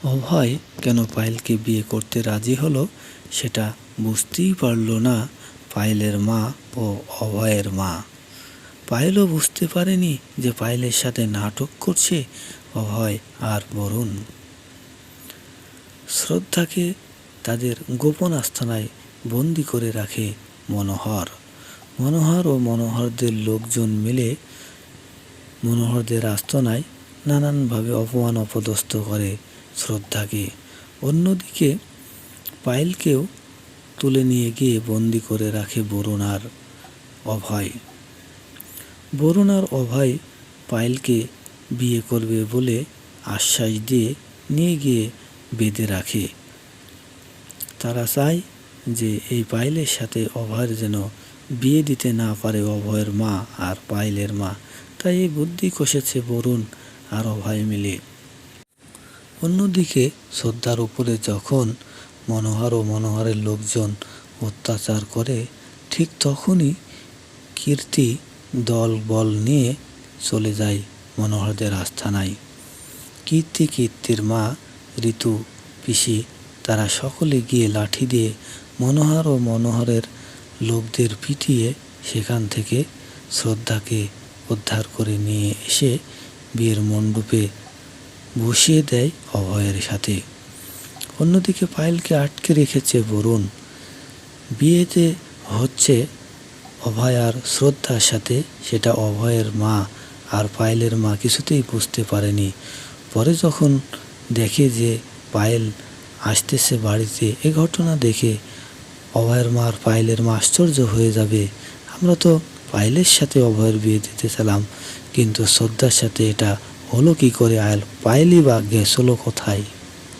অভয় কেন পায়েলকে বিয়ে করতে রাজি হলো সেটা বুঝতেই পারল না পায়েলের মা ও অভয়ের মা। পায়েলও বুঝতে পারেনি যে পায়েলের সাথে নাটক করছে অভয় আর বরুণ। শ্রদ্ধাকে তাদের গোপন আস্তানায় বন্দি করে রাখে মনোহর। মনোহর ও মনোহরদের লোকজন মিলে মনোহরদের আস্তানায় নানানভাবে অপমান অপদস্থ করে শ্রদ্ধাকে। অন্যদিকে পায়েলকেও তুলে নিয়ে গিয়ে বন্দি করে রাখে বরুণ আর অভয়। বরুণ আর অভয় পায়েলকে বিয়ে করবে বলে আশ্বাস দিয়ে নিয়ে গিয়ে বেঁধে রাখে। তারা চায় যে এই পায়েলের সাথে অভয়ের যেন বিয়ে দিতে না পারে অভয়ের মা আর পায়েলের মা। তাই এই বুদ্ধি কষেছে বরুণ আর অভয় মিলে। অন্যদিকে শ্রদ্ধার উপরে যখন মনোহর ও মনোহরের লোকজন অত্যাচার করে, ঠিক তখনই কীর্তি দল বল নিয়ে চলে যায় মনোহরদের আস্তানায়। কীর্তির মা ঋতু, পিসি তারা সকলে গিয়ে লাঠি দিয়ে মনোহর ও মনোহরের লোকদের পিটিয়ে সেখান থেকে শ্রদ্ধাকে উদ্ধার করে নিয়ে এসে বিয়ের মণ্ডপে বসিয়ে দেয় অভয়ের সাথে। অন্যদিকে পায়েলকে আটকে রেখেছে বরুণ। বিয়েতে হচ্ছে অভয় আর শ্রদ্ধার সাথে, সেটা অভয়ের মা আর পায়েলের মা কিছুতেই বুঝতে পারেনি। পরে যখন দেখে যে পায়েল আসতেছে বাড়িতে, এ ঘটনা দেখে অভয়ের মা আর পায়েলের মা আশ্চর্য হয়ে যাবে। আমরা তো পায়েলের সাথে অভয়ের বিয়ে দিতে চালাম, কিন্তু শ্রদ্ধার সাথে এটা হলো কি করে? পায়েলই বা গেছিল কোথায়?